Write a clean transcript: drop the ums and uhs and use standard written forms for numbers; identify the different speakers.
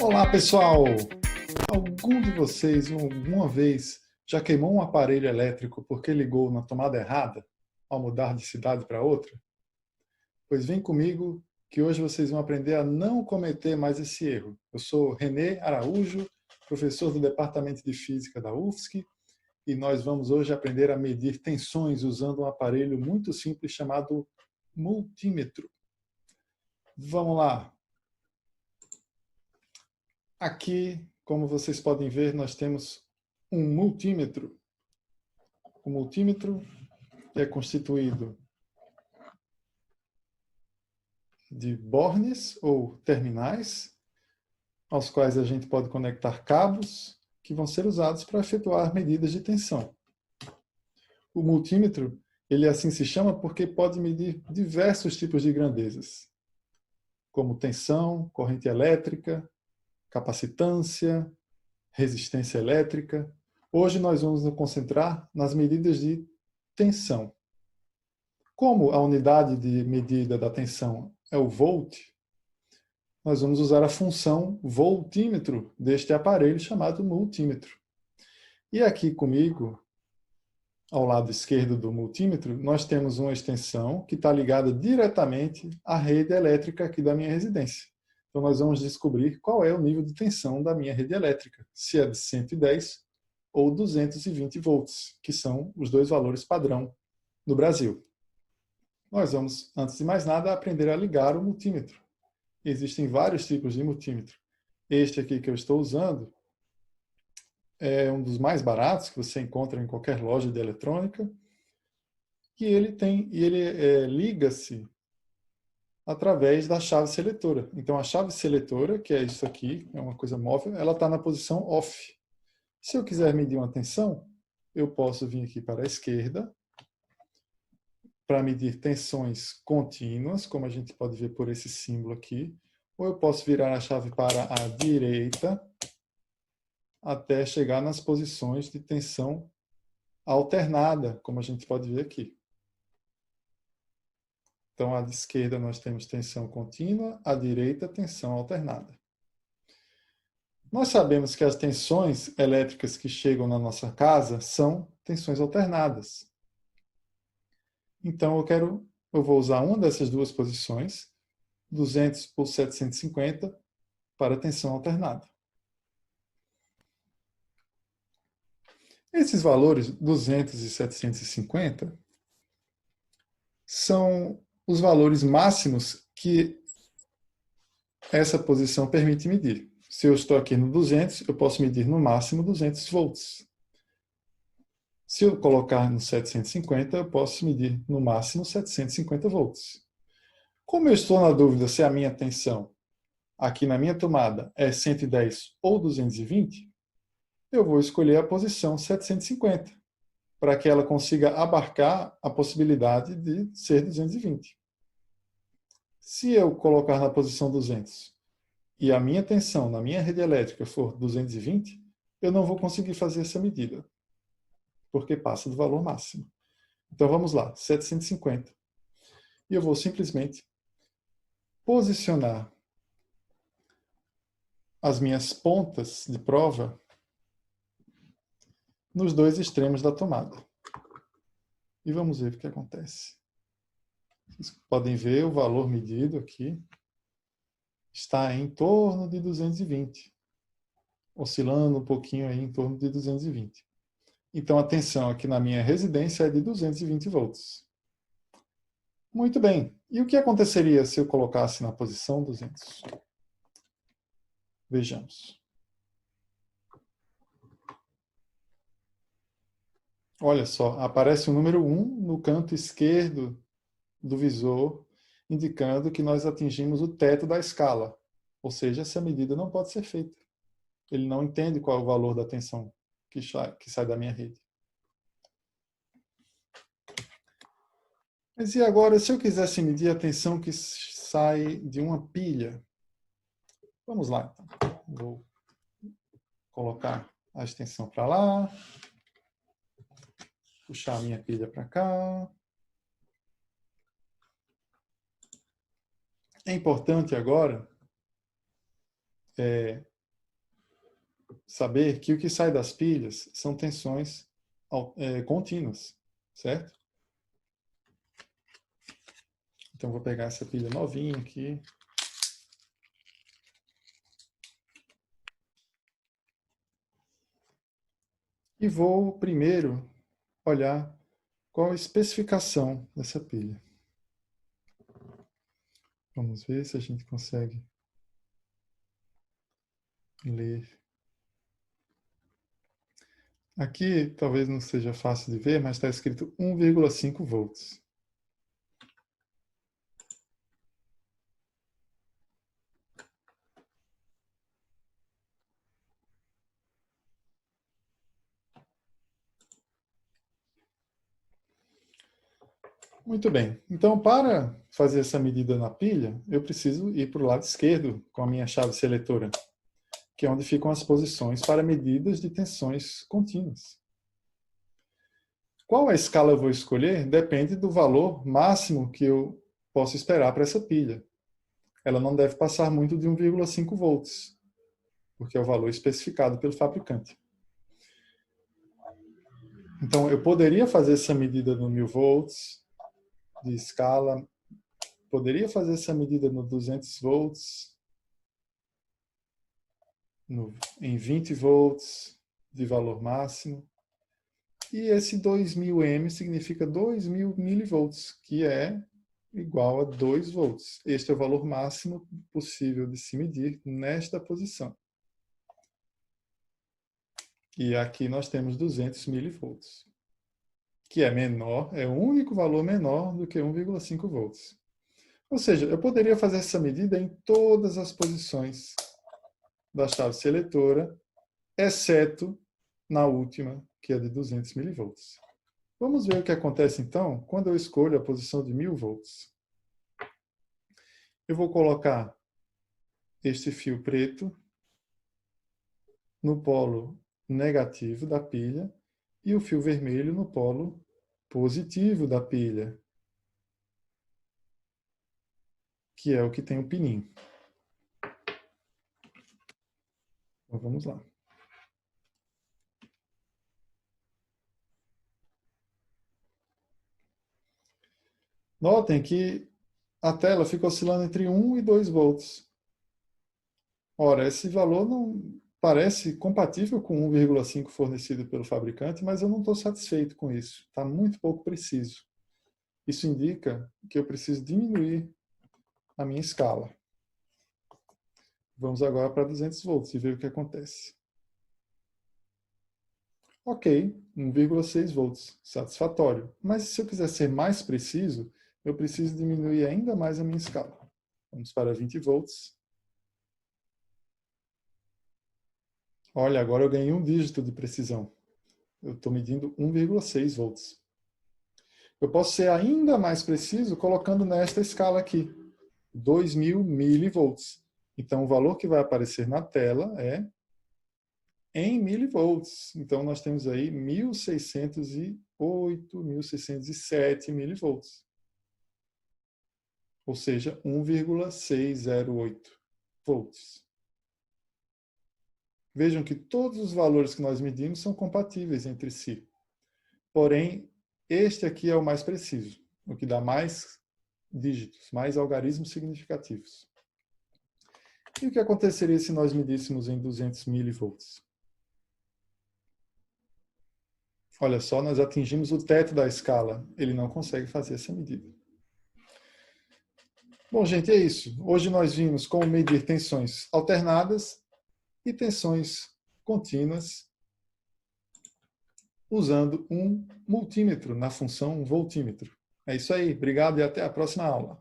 Speaker 1: Olá, pessoal! Algum de vocês, alguma vez, já queimou um aparelho elétrico porque ligou na tomada errada ao mudar de cidade para outra? Pois vem comigo que hoje vocês vão aprender a não cometer mais esse erro. Eu sou René Araújo, professor do Departamento de Física da UFSC, e nós vamos hoje aprender a medir tensões usando um aparelho muito simples chamado multímetro. Vamos lá! Aqui, como vocês podem ver, nós temos um multímetro. O multímetro é constituído de bornes ou terminais, aos quais a gente pode conectar cabos que vão ser usados para efetuar medidas de tensão. O multímetro, ele assim se chama porque pode medir diversos tipos de grandezas, como tensão, corrente elétrica, capacitância, resistência elétrica. Hoje nós vamos nos concentrar nas medidas de tensão. Como a unidade de medida da tensão é o volt, nós vamos usar a função voltímetro deste aparelho chamado multímetro. E aqui comigo, ao lado esquerdo do multímetro, nós temos uma extensão que está ligada diretamente à rede elétrica aqui da minha residência. Então nós vamos descobrir qual é o nível de tensão da minha rede elétrica, se é de 110 ou 220 volts, que são os dois valores padrão no Brasil. Nós vamos, antes de mais nada, aprender a ligar o multímetro. Existem vários tipos de multímetro. Este aqui que eu estou usando é um dos mais baratos que você encontra em qualquer loja de eletrônica. E ele liga-se através da chave seletora. Então a chave seletora, que é isso aqui, é uma coisa móvel, ela está na posição off. Se eu quiser medir uma tensão, eu posso vir aqui para a esquerda, para medir tensões contínuas, como a gente pode ver por esse símbolo aqui, ou eu posso virar a chave para a direita até chegar nas posições de tensão alternada, como a gente pode ver aqui. Então, à esquerda nós temos tensão contínua, à direita tensão alternada. Nós sabemos que as tensões elétricas que chegam na nossa casa são tensões alternadas. Então, eu vou usar uma dessas duas posições, 200 por 750, para tensão alternada. Esses valores, 200 e 750, são os valores máximos que essa posição permite medir. Se eu estou aqui no 200, eu posso medir no máximo 200 volts. Se eu colocar no 750, eu posso medir no máximo 750 volts. Como eu estou na dúvida se a minha tensão aqui na minha tomada é 110 ou 220, eu vou escolher a posição 750, para que ela consiga abarcar a possibilidade de ser 220. Se eu colocar na posição 200 e a minha tensão na minha rede elétrica for 220, eu não vou conseguir fazer essa medida, porque passa do valor máximo. Então vamos lá, 750. E eu vou simplesmente posicionar as minhas pontas de prova nos dois extremos da tomada. E vamos ver o que acontece. Vocês podem ver o valor medido aqui está em torno de 220, oscilando um pouquinho aí em torno de 220. Então a tensão aqui na minha residência é de 220 volts. Muito bem. E o que aconteceria se eu colocasse na posição 200? Vejamos. Olha só, aparece o número 1 no canto esquerdo do visor, indicando que nós atingimos o teto da escala. Ou seja, essa medida não pode ser feita. Ele não entende qual é o valor da tensão que sai da minha rede. Mas e agora, se eu quisesse medir a tensão que sai de uma pilha? Vamos lá, então. Vou colocar a extensão para lá. Puxar a minha pilha para cá. É importante agora saber que o que sai das pilhas são tensões contínuas, certo? Então, vou pegar essa pilha novinha aqui. E vou primeiro olhar qual a especificação dessa pilha. Vamos ver se a gente consegue ler. Aqui talvez não seja fácil de ver, mas está escrito 1,5 volts. Muito bem. Então, para fazer essa medida na pilha, eu preciso ir para o lado esquerdo com a minha chave seletora, que é onde ficam as posições para medidas de tensões contínuas. Qual a escala eu vou escolher depende do valor máximo que eu posso esperar para essa pilha. Ela não deve passar muito de 1,5 volts, porque é o valor especificado pelo fabricante. Então, eu poderia fazer essa medida no 1000 volts de escala, poderia fazer essa medida no 200 volts, em 20 volts de valor máximo. E esse 2000 M significa 2000 milivolts, que é igual a 2 volts. Este é o valor máximo possível de se medir nesta posição. E aqui nós temos 200 milivolts, que é menor, é o único valor menor do que 1,5 volts. Ou seja, eu poderia fazer essa medida em todas as posições da chave seletora, exceto na última, que é de 200 milivolts. Vamos ver o que acontece então quando eu escolho a posição de 1000 volts. Eu vou colocar este fio preto no polo negativo da pilha e o fio vermelho no polo positivo da pilha, que é o que tem o pininho. Então vamos lá. Notem que a tela fica oscilando entre 1 e 2 volts. Ora, esse valor não parece compatível com 1,5 fornecido pelo fabricante, mas eu não estou satisfeito com isso. Está muito pouco preciso. Isso indica que eu preciso diminuir a minha escala. Vamos agora para 200 volts e ver o que acontece. Ok, 1,6 volts, satisfatório. Mas se eu quiser ser mais preciso, eu preciso diminuir ainda mais a minha escala. Vamos para 20 volts. Olha, agora eu ganhei um dígito de precisão. Eu estou medindo 1,6 volts. Eu posso ser ainda mais preciso colocando nesta escala aqui, 2000 milivolts. Então, o valor que vai aparecer na tela é em milivolts. Então, nós temos aí 1608, 1607 milivolts. Ou seja, 1,608 volts. Vejam que todos os valores que nós medimos são compatíveis entre si. Porém, este aqui é o mais preciso, o que dá mais dígitos, mais algarismos significativos. E o que aconteceria se nós medíssemos em 200 milivolts? Olha só, nós atingimos o teto da escala. Ele não consegue fazer essa medida. Bom, gente, é isso. Hoje nós vimos como medir tensões alternadas e tensões contínuas usando um multímetro na função voltímetro. É isso aí. Obrigado e até a próxima aula.